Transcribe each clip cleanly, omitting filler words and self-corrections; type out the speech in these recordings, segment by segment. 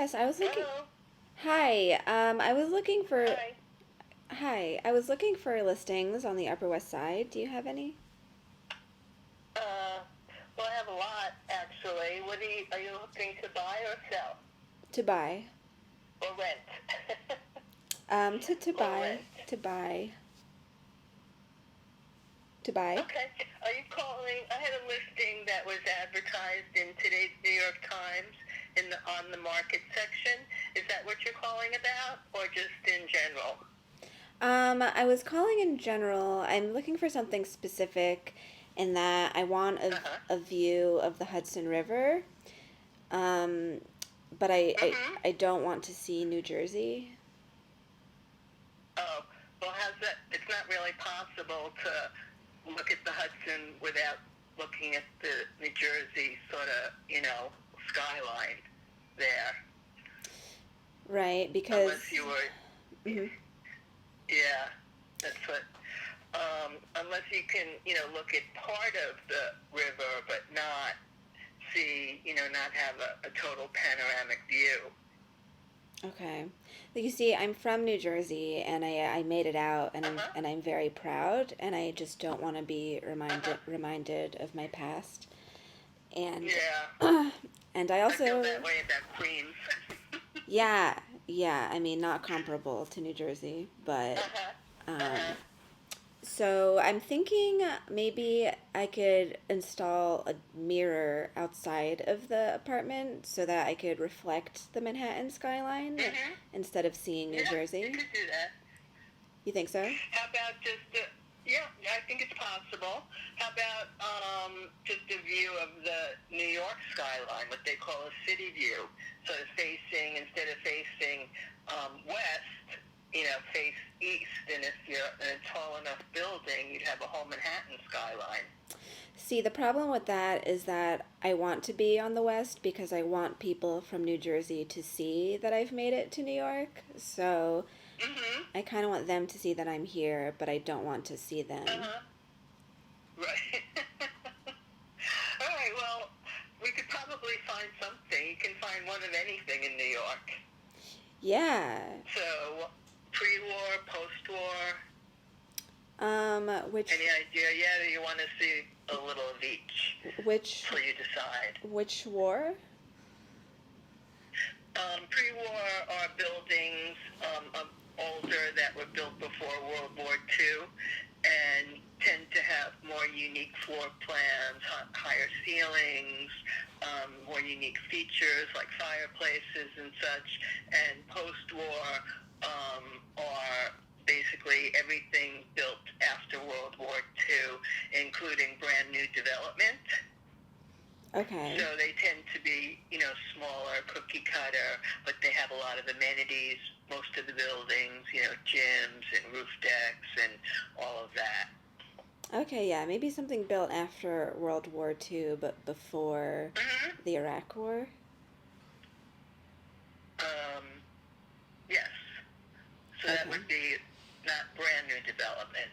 Yes, I was looking. Hello. Hi. I was looking for. Hi. Hi. I was looking for listings on the Upper West Side. Do you have any Uh, well, I have a lot actually. Are you looking to buy or sell to buy? or rent? To or buy. rent. To buy. To buy. Okay. Are you calling? I had a listing that was advertised in today's New York Times in the on the market section. Is that what you're calling about, or just in general? I was calling in general. I'm looking for something specific in that I want Uh huh. a view of the Hudson River. Um, but Mhm. I don't want to see New Jersey. Oh, well, how's that? It's not really possible to look at the Hudson without looking at the New Jersey sort of, skyline there. Right, because. Unless you were, Mhm. yeah, that's what, unless you can, look at part of the river, but not see, not have a total panoramic view. Okay. Like you see, I'm from New Jersey and I made it out Uh-huh, and I'm very proud and I just don't want to be uh-huh, reminded of my past. And yeah. and I I feel also that way about Queens. yeah, yeah, I mean not comparable to New Jersey, but Uh-huh, uh-huh. um so I'm thinking maybe I could install a mirror outside of the apartment so that I could reflect the Manhattan skyline Mm-hmm. instead of seeing New Yeah, you Jersey. could do that. You think so? How about yeah, I think it's possible. How about just a view of the New York skyline, what they call a city view? So instead of facing west, face east. And if you're in a tall enough building, you'd have a whole Manhattan skyline. See, the problem with that is that I want to be on the West because I want people from New Jersey to see that I've made it to New York. So Mm-hmm. I kind of want them to see that I'm here, but I don't want to see them. Uh-huh. Right. All right, well, we could probably find something. You can find one of anything in New York. Yeah. So, pre-war, post-war, Which, any idea yet, or you want to see a little of each which, before you decide? which war? Pre-war are buildings older that were built before World War II and tend to have more unique floor plans, higher ceilings, more unique features like fireplaces and such. And post-war are basically everything built after World War II, including brand new development. Okay. So they tend to be, smaller, cookie cutter, but they have a lot of amenities. Most of the buildings, gyms and roof decks and all of that. Okay, yeah, maybe something built after World War II, but before Mm-hmm. the Iraq War. Um, yes. So that Okay. would be not brand new development.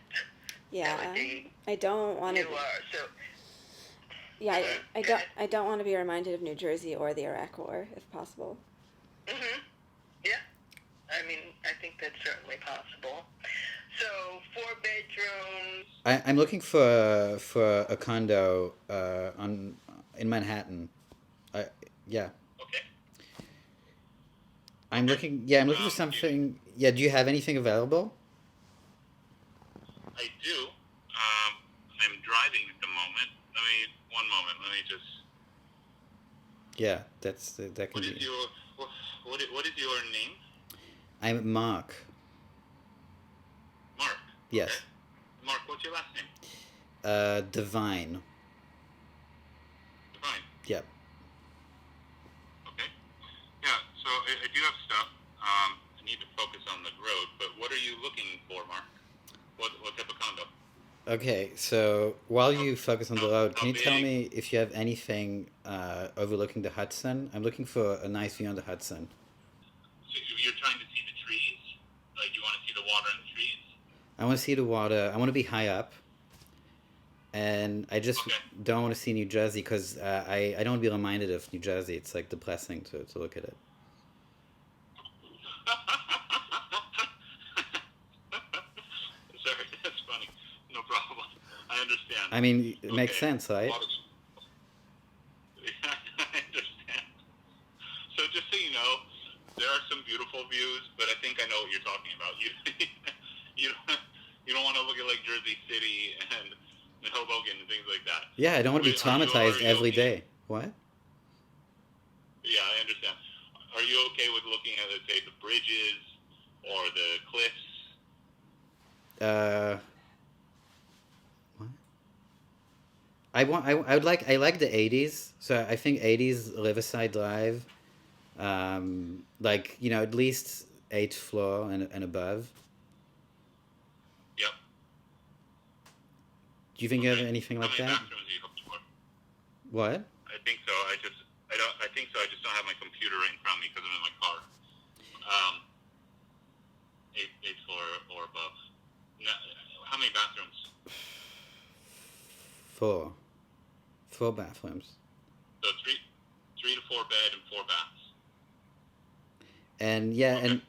That would Yeah, be I don't want to. newer. So, Yeah, go ahead. I don't want to be reminded of New Jersey or the Iraq War, if possible. Mm-hmm. Yeah. I mean, I think that's certainly possible. So, four bedrooms. I'm looking for a condo on in Manhattan. I yeah. Okay. I'm Okay. looking yeah, I'm looking for Do you, something. Yeah, do you have anything available? I do. I'm driving at the moment. One moment. Let me just. Yeah, that can What is be. your what is your name? I'm Mark. Mark. Okay. Yes. Mark, what's your last name? Divine. Divine. Yep. Okay. Yeah. So I do have stuff. I need to focus on the road. But what are you looking for, Mark? What type of condo? Okay, so while How you focus on the road, how can you tell big? me if you have anything overlooking the Hudson? I'm looking for a nice view on the Hudson. So you're trying to see the trees. Like you want to see the water and the trees. I want to see the water. I want to be high up, and I just Okay. don't want to see New Jersey because I don't want to be reminded of New Jersey. It's like depressing to look at it. I mean, it makes Okay. sense, A right? lot of, I understand. So just so you know, there are some beautiful views, but I think I know what you're talking about. You don't, you don't want to look at like Jersey City and Hoboken and things like that. Yeah, I don't want to be Are traumatized you every okay? day. What? Yeah, I understand. Are you okay with looking at, let's say, the bridges or the cliffs? Uh, what? I like the 80s. So I think 80s Riverside Drive, like, at least 8th floor and above. Yep. Do you think you have Okay. anything How like many that? bathrooms are you looking for? What? I think so. I don't. I think so. I just don't have my computer right in front of me because I'm in my car. Um, eighth floor or above. No, how many bathrooms? Four. Four bathrooms. So three to four bed and four baths. And yeah, Okay. and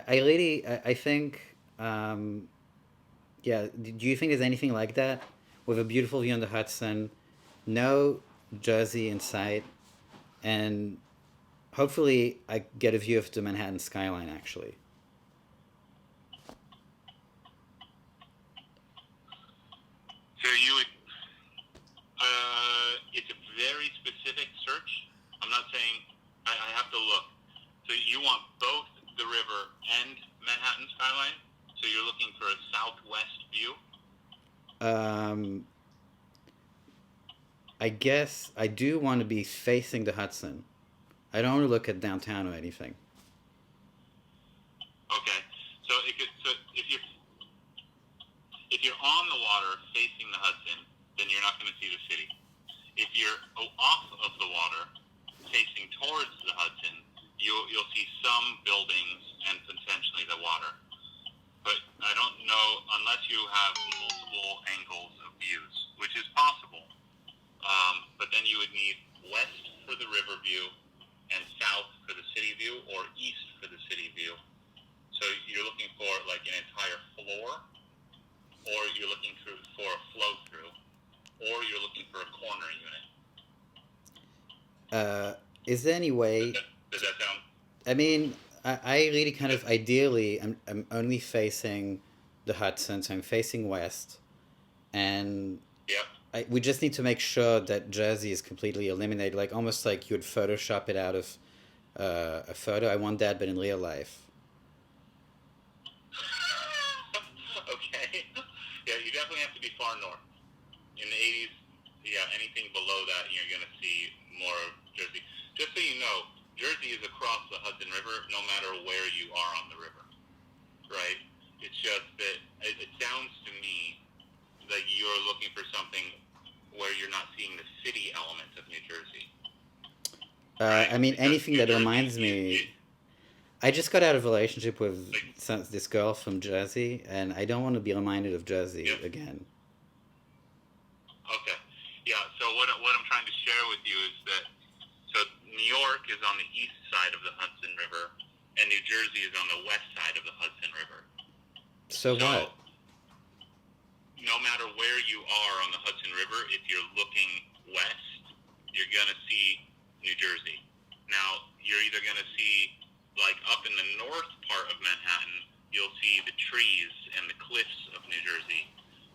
I really, I think, yeah, do you think there's anything like that? With a beautiful view on the Hudson, no Jersey in sight, and hopefully I get a view of the Manhattan skyline actually. So you would. It's a very specific search. I'm not saying I have to look. So you want both the river and Manhattan skyline. So you're looking for a southwest view. Um, I guess I do want to be facing the Hudson. I don't want to look at downtown or anything. Okay. So if you're on the water facing the Hudson, then you're not going to see the city. If you're off of the water facing towards the Hudson, you'll see some buildings and potentially the water. But I don't know unless you have multiple angles of views, which is possible. But then you would need west for the river view and south for the city view or east for the city view. So you're looking for like an entire floor, or you're looking for a flow through, or you're looking for a corner unit. Is there any way? Does that sound? I mean, I really kind of ideally, I'm only facing the Hudson, so I'm facing west, and Yep. we just need to make sure that Jersey is completely eliminated, like almost like you would Photoshop it out of a photo. I want that, but in real life. Okay. Yeah, you definitely have to be far north. In the 80s, yeah, anything below that, you're going to see more of Jersey. Just so you know, Jersey is across the Hudson River no matter where you are on the river, right? It's just that it sounds to me like you're looking for something where you're not seeing the city element of New Jersey, right? I mean, Because anything New that Jersey reminds is me. I just got out of a relationship with like, this girl from Jersey, and I don't want to be reminded of Jersey yeah, again. okay. Yeah, so what I'm trying to share with you is that so New York is on the east side of the Hudson River, and New Jersey is on the west side of the Hudson River. So So what? no matter where you are on the Hudson River, if you're looking west, you're going to see New Jersey. Now, you're either going to see, like up in the north part of Manhattan, you'll see the trees and the cliffs of New Jersey.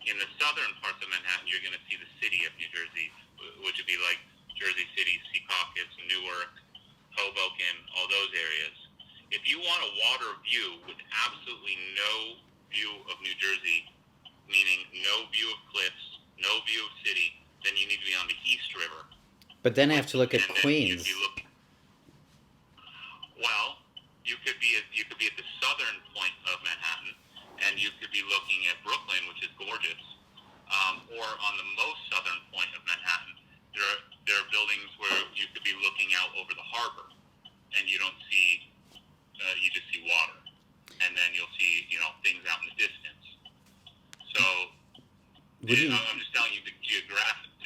In the southern parts of Manhattan, you're going to see the city of New Jersey, which would be like Jersey City, Secaucus, Newark, Hoboken, all those areas. If you want a water view with absolutely no view of New Jersey, meaning no view of cliffs, no view of city, then you need to be on the East River. But then I have to look at And then you'd be Queens. looking. Well, you could be at the southern point of Manhattan, and you could be looking at Brooklyn, which is gorgeous, or on the most southern point of Manhattan, there are buildings where you could be looking out over the harbor, and you don't see, you just see water, and then you'll see things out in the distance. So Would you? I'm just telling you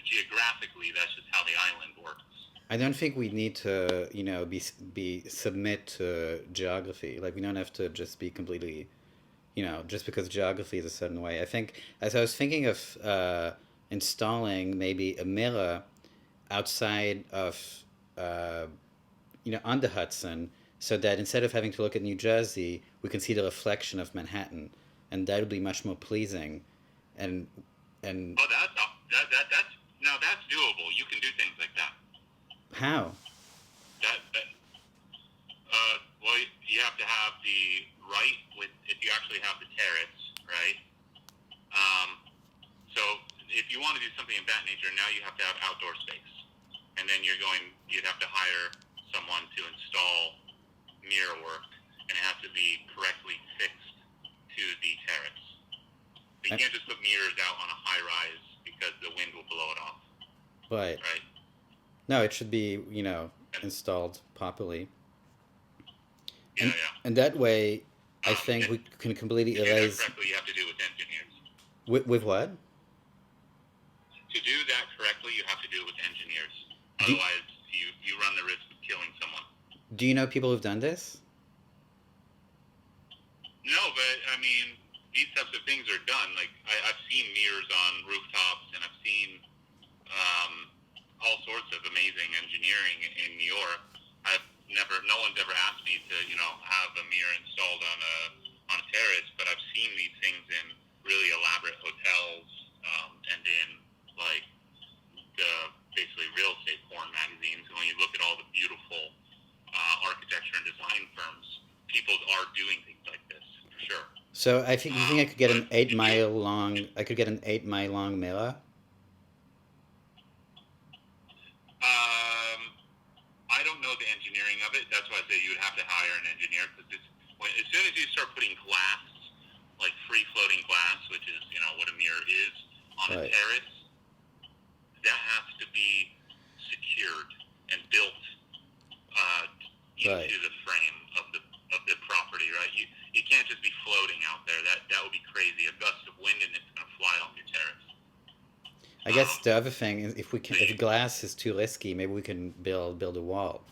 geographically, that's just how the island works. I don't think we need to, be submit to geography. Like we don't have to just be completely, just because geography is a certain way. I think as I was thinking of installing maybe a mirror outside of, on the Hudson, so that instead of having to look at New Jersey, we can see the reflection of Manhattan, and that would be much more pleasing. And Oh, that's now that's doable. You can do things like that. how? That well, you have to have the right with if you actually have the terrace, right? So if you want to do something of that nature, now you have to have outdoor space, and then you'd have to hire someone to install mirror work, and it has to be correctly fixed to the terrace. So you can't just put mirrors out on a high rise because the wind will blow it off. Right. Right. No, it should be, installed properly. Yeah, And that way, I think and we can completely to do that erase. correctly, you have to do it with engineers. With what? To do that correctly, you have to do it with engineers. Do- Otherwise, you run the risk of killing someone. Do you know people who've done this? No, but I mean, these types of things are done. Like I've seen mirrors on rooftops, and I've seen all sorts of amazing engineering in New York. No one's ever asked me to, have a mirror installed on a terrace, but I've seen these things in really elaborate hotels, and in like the basically real estate porn magazines. And when you look at all the beautiful architecture and design firms, people are doing things like this for sure. So you think I could get an But 8 mile long? I could get an 8 mile long mirror. I don't know the engineering of it. That's why I say you would have to hire an engineer, because as soon as you start putting glass, like free floating glass, which is what a mirror is on a Right. terrace, that has to be secured and built into Right. the frame of the property. Right? You can't just be floating out there. That would be crazy. A gust of wind and it's going to fly off your terrace. I guess the other thing is if glass is too risky, maybe we can build a wall.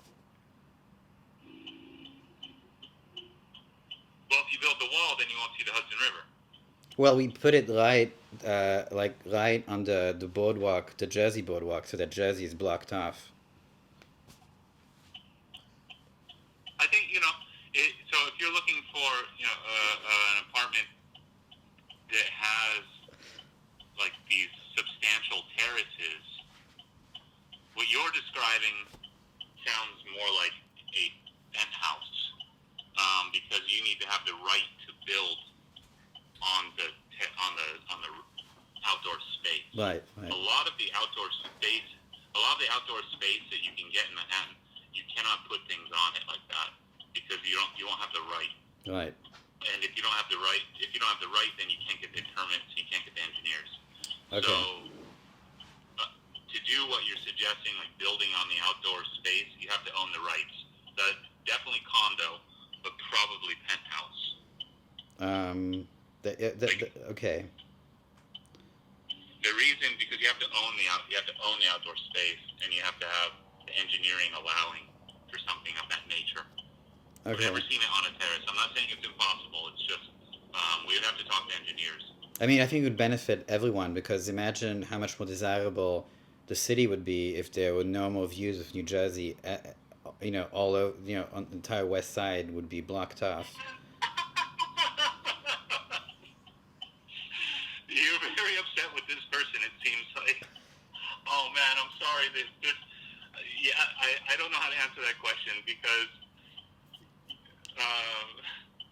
Well, if you build the wall, then you won't see the Hudson River. Well, we put it right on the boardwalk, the Jersey boardwalk, so that Jersey is blocked off. I think so if you're looking for an apartment that has like these substantial terraces, what you're describing sounds more like a penthouse, because you need to have the right to build on the outdoor space. Right. A lot of the outdoor space that you can get in Manhattan, you cannot put things on it like that because you won't have the right. Right. And if you don't have the right, then you can't get the permits, you can't get the engineers. Okay. So to do what you're suggesting, like building on the outdoor space, you have to own the rights. Definitely condo, but probably penthouse. Okay. The reason, because you have to own the outdoor space, and you have to have the engineering allowing for something of that nature. Okay. I've never seen it on a terrace. I'm not saying it's impossible. It's just we would have to talk to engineers. I mean, I think it would benefit everyone, because imagine how much more desirable the city would be if there were no more views of New Jersey. All over, on the entire west side would be blocked off. You're very upset with this person, it seems like. Oh man, I'm sorry. I don't know how to answer that question because.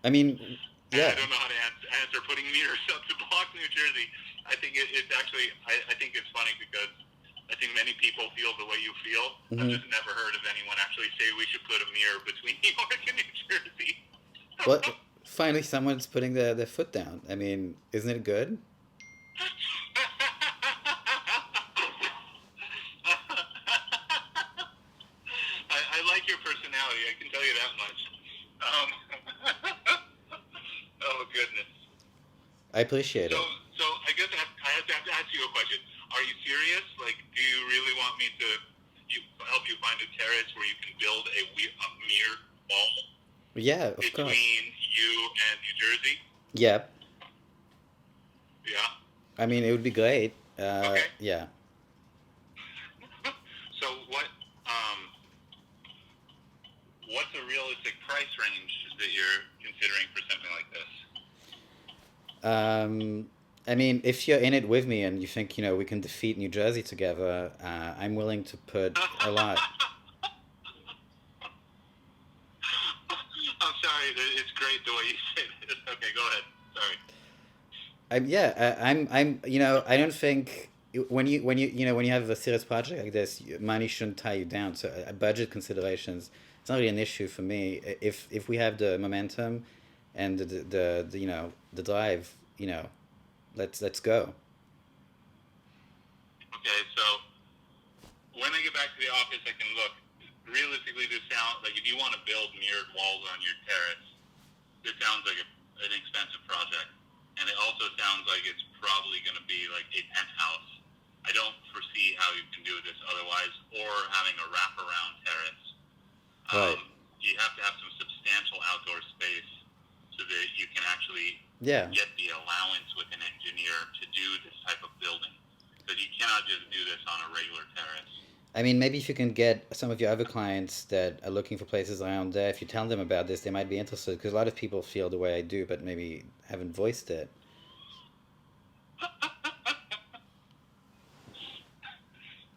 I mean, yeah. I don't know how to answer putting mirrors up to block New Jersey. I think it's actually. I think it's funny because I think many people feel the way you feel. Mm-hmm. I've just never heard of anyone actually say we should put a mirror between New York and New Jersey. Well, finally, someone's putting their foot down. I mean, isn't it good? I like your personality. I can tell you that much. Oh goodness. I appreciate it. So I guess I have to ask you a question. Are you serious? Like, do you really want me to help you find a terrace where you can build a mere wall Yeah, of between course. you and New Jersey? Yep. Yeah. I mean, it would be great. Okay. Yeah. So what's a realistic price range that you're considering for something like this? I mean, if you're in it with me and you think, we can defeat New Jersey together, I'm willing to put a lot. I'm sorry. It's great the way you say this. Okay, go ahead. Sorry. I don't think when you have a serious project like this, money shouldn't tie you down. So budget considerations, it's not really an issue for me. If we have the momentum and the drive, let's go. Okay, so when I get back to the office, I can look. Realistically, this sounds like if you want to build mirrored walls on your terrace, this sounds like an expensive project. And it also sounds like it's probably going to be like a penthouse. I don't foresee how you can do this otherwise, or having a wraparound terrace. Right. You have to have some substantial outdoor space so that you can actually Yeah. get the allowance with an engineer to do this type of building. Because you cannot just do this on a regular terrace. I mean, maybe if you can get some of your other clients that are looking for places around there, if you tell them about this, they might be interested. Because a lot of people feel the way I do, but maybe haven't voiced it.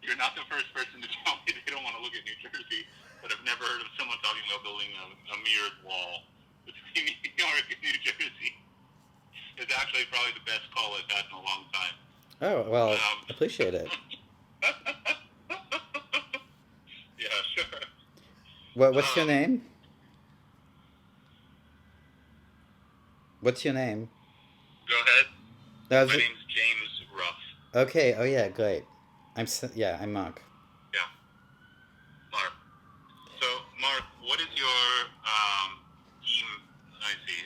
You're not the first person to tell me they don't want to look at New Jersey, but I've never heard of someone talking about building a mirrored wall between New York and New Jersey. It's actually probably the best call I've had in a long time. Oh, well, appreciate it. Yeah, sure. What's your name? What's your name? Go ahead. That My was, name's James Ruff. okay. Oh yeah, great. I'm Mark. Yeah, Mark. So, Mark, what is your let me see.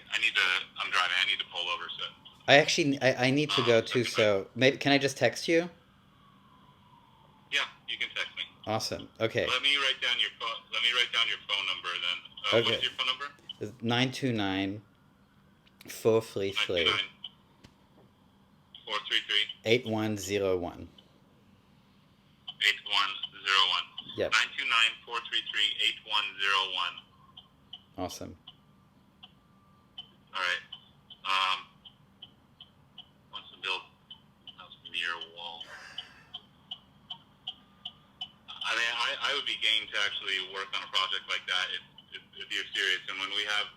I'm driving. I need to pull over. So. I need to go too. So maybe can I just text you? Yeah, you can text me. Awesome. Okay. Let me write down your phone. Let me write down your phone number then. Okay. What is your phone number? 929 433 929 433 8101. 8101. Yep. 929 433 8101. Awesome. All right. Wants to build house near wall. I mean, I would be game to actually work on a project like that if you're serious. And when we have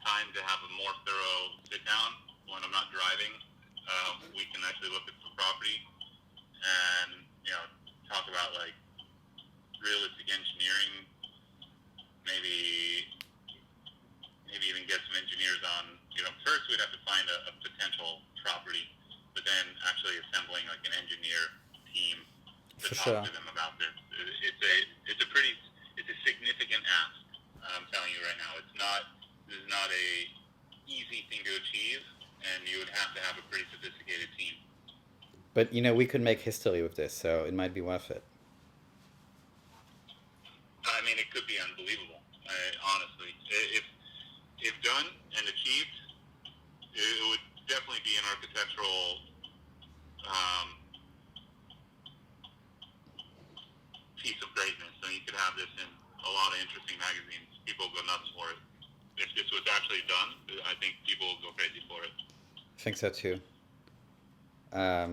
time to have a more thorough sit down, when I'm not driving, we can actually look at the property and talk about like realistic engineering. Maybe even get some engineers on. First we'd have to find a potential property, but then actually assembling like an engineer team to For talk sure. to them about this. It's a significant ask. I'm telling you right now, this is not a easy thing to achieve, and you would have to have a pretty sophisticated team. But we could make history with this, so it might be worth it. I mean, it could be unbelievable. Honestly, if done and achieved, it would definitely be an architectural piece of greatness. And you could have this in a lot of interesting magazines. People go nuts for it. If this was actually done, I think people will go crazy for it. I think so too. I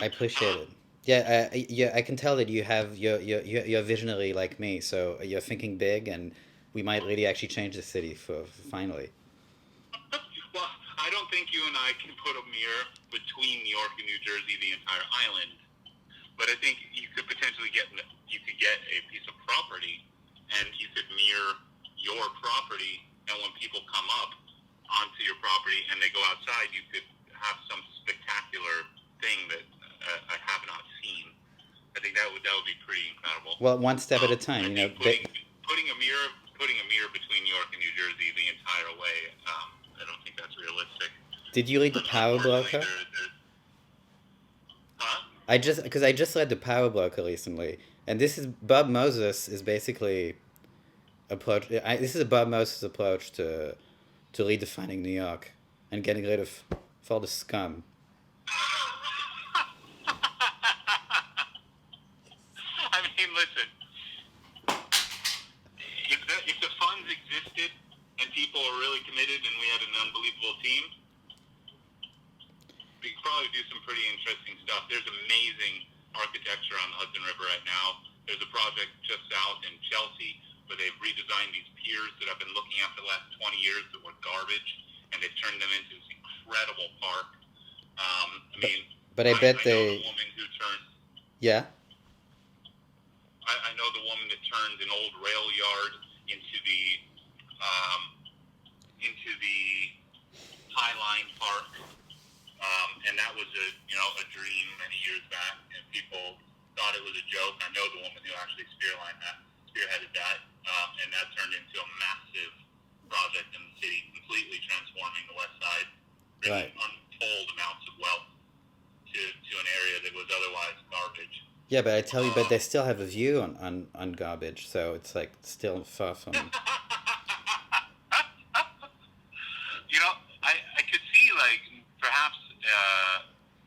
appreciate it. Yeah, I can tell that you're visionary like me, so you're thinking big, and we might really actually change the city for finally. Well, I don't think you and I can put a mirror between New York and New Jersey, the entire island. But I think you could potentially get a piece of property, and you could mirror your property. And when people come up onto your property and they go outside, you could have some spectacular thing that I have not seen. I think that would be pretty incredible. Well, one step at a time, I think putting a mirror between New York and New Jersey the entire way. I don't think that's realistic. Did you read the Power Broker? Huh? I just read the Power Broker recently, and this is Bob Moses is basically this is a Bob Moses approach to redefining New York and getting rid of all the scum. listen, if the funds existed and people are really committed and we had an unbelievable team, we could probably do some pretty interesting stuff. There's amazing architecture on the Hudson River right now. There's a project just south in Chelsea where they've redesigned these piers that I've been looking at for the last 20 years that were garbage, and they've turned them into this incredible park. But I bet know they... the woman who turned... Yeah? I know the woman that turned an old rail yard into the Skyline Park, and that was a dream many years back, and people thought it was a joke. I know the woman who actually spearheaded that, and that turned into a massive project in the city, completely transforming the West Side, bringing untold amounts of wealth to an area that was otherwise garbage. Yeah, but I tell you, but they still have a view on garbage, so it's like still far from... I could see perhaps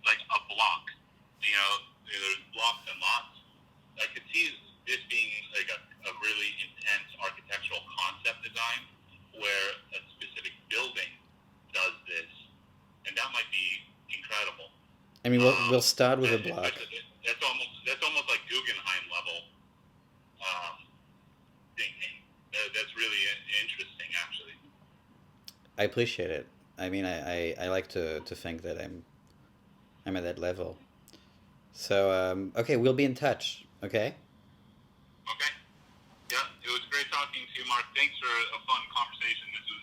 like a block, there's blocks and lots. I could see this being like a really intense architectural concept design where a specific building does this, and that might be incredible. I mean, we'll start with a block. That's almost like Guggenheim level thinking. That's really interesting, actually. I appreciate it. I mean, I like to think that I'm at that level. So okay, we'll be in touch. Okay. Okay. Yeah, it was great talking to you, Mark. Thanks for a fun conversation. This was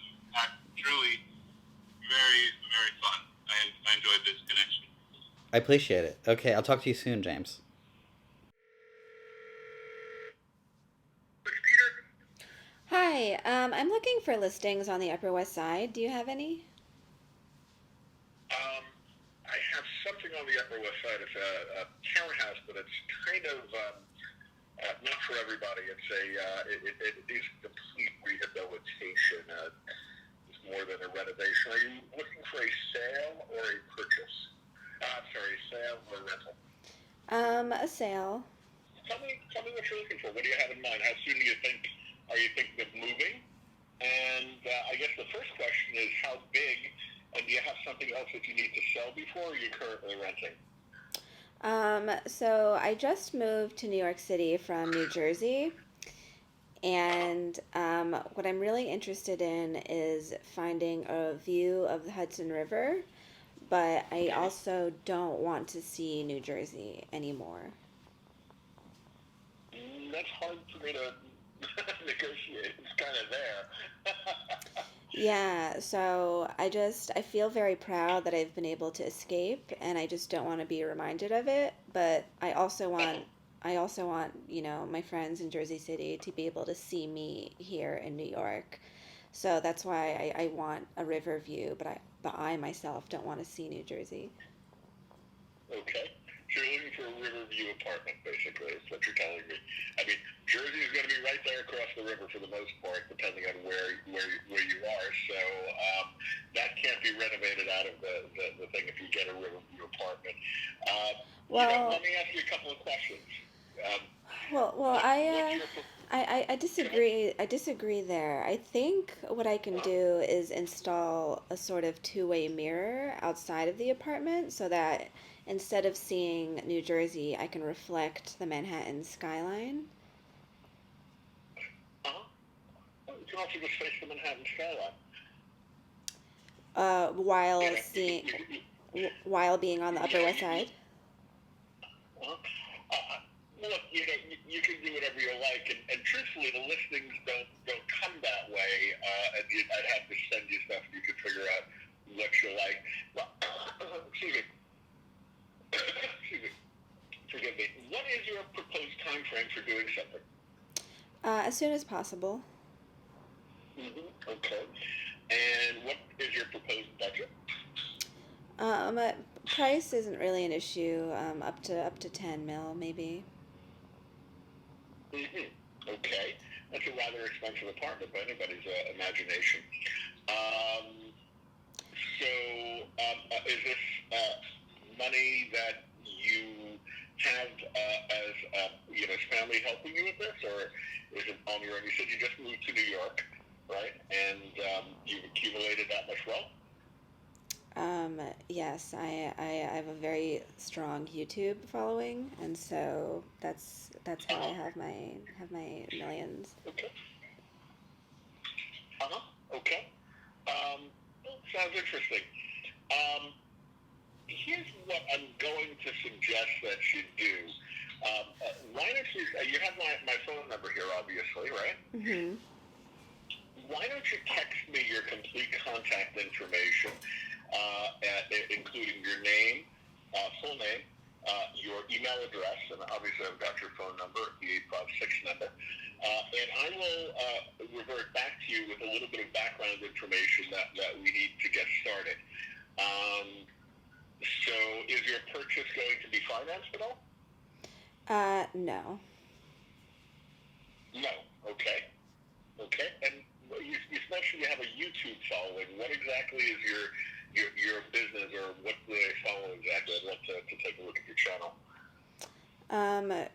truly very, very fun. I enjoyed this connection. I appreciate it. Okay, I'll talk to you soon, James. Hi, I'm looking for listings on the Upper West Side. Do you have any? I have something on the Upper West Side. It's a townhouse, but it's kind of not for everybody. It's it is complete rehabilitation. It's more than a renovation. Are you looking for a sale or a purchase? Sorry, sale or rental? A sale. Tell me what you're looking for. What do you have in mind? How soon are you thinking of moving? And I guess the first question is how big, and do you have something else that you need to sell before, or are you currently renting? So I just moved to New York City from New Jersey, and what I'm really interested in is finding a view of the Hudson River, but I also don't want to see New Jersey anymore. That's hard for me to negotiate. It's kind of there. Yeah, so I feel very proud that I've been able to escape, and I just don't want to be reminded of it, but I also want, my friends in Jersey City to be able to see me here in New York. So that's why I want a river view, but I myself don't want to see New Jersey. Okay. So you're looking for a Riverview apartment, basically, is what you're telling me. I mean, Jersey is going to be right there across the river for the most part, depending on where you are. So that can't be renovated out of the thing if you get a Riverview apartment. Let me ask you a couple of questions. I disagree. I disagree there. I think what I can do is install a sort of two-way mirror outside of the apartment so that instead of seeing New Jersey, I can reflect the Manhattan skyline. You can also just face the Manhattan skyline. While being on the Upper West Side. Look, you can do whatever you like, and truthfully, the listings don't come that way. And I'd have to send you stuff and you could figure out what you like. Well, excuse me. Forgive me. What is your proposed time frame for doing something? As soon as possible. Okay. And what is your proposed budget? Price isn't really an issue. Up to 10 mil, maybe. Okay. That's a rather expensive apartment by anybody's imagination. Is this money that you have is family helping you with this, or is it on your own? You said you just moved to New York, right? And you've accumulated that much wealth. Yes, I have a very strong YouTube following, and so that's how I have my millions. Okay. Okay. Sounds interesting. Here's what I'm going to suggest that you do. Why don't you have my phone number here, obviously, right? Mm-hmm. Why don't you text me your complete contact information, including your name, full name, your email address, and obviously I've got your phone number, the 856 number, and I will revert back to you with a little bit of background information that we need to get started. So is your purchase going to be financed at all? No. No. Okay. And you mentioned you have a YouTube following. What exactly is your business, or what do they follow exactly? I'd love to take a look at your channel.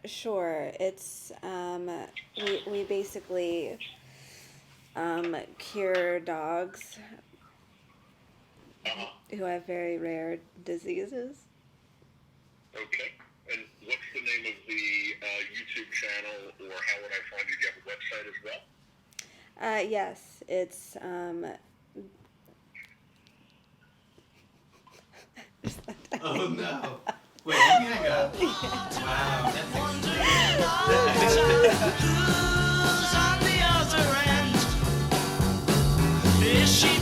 Sure. It's we basically cure dogs who have very rare diseases. Okay. And what's the name of the YouTube channel, or how would I find you? Do you have a website as well? Yes, it's Oh no! Wait, let me hang up. Wow, Who's on the other end? Is she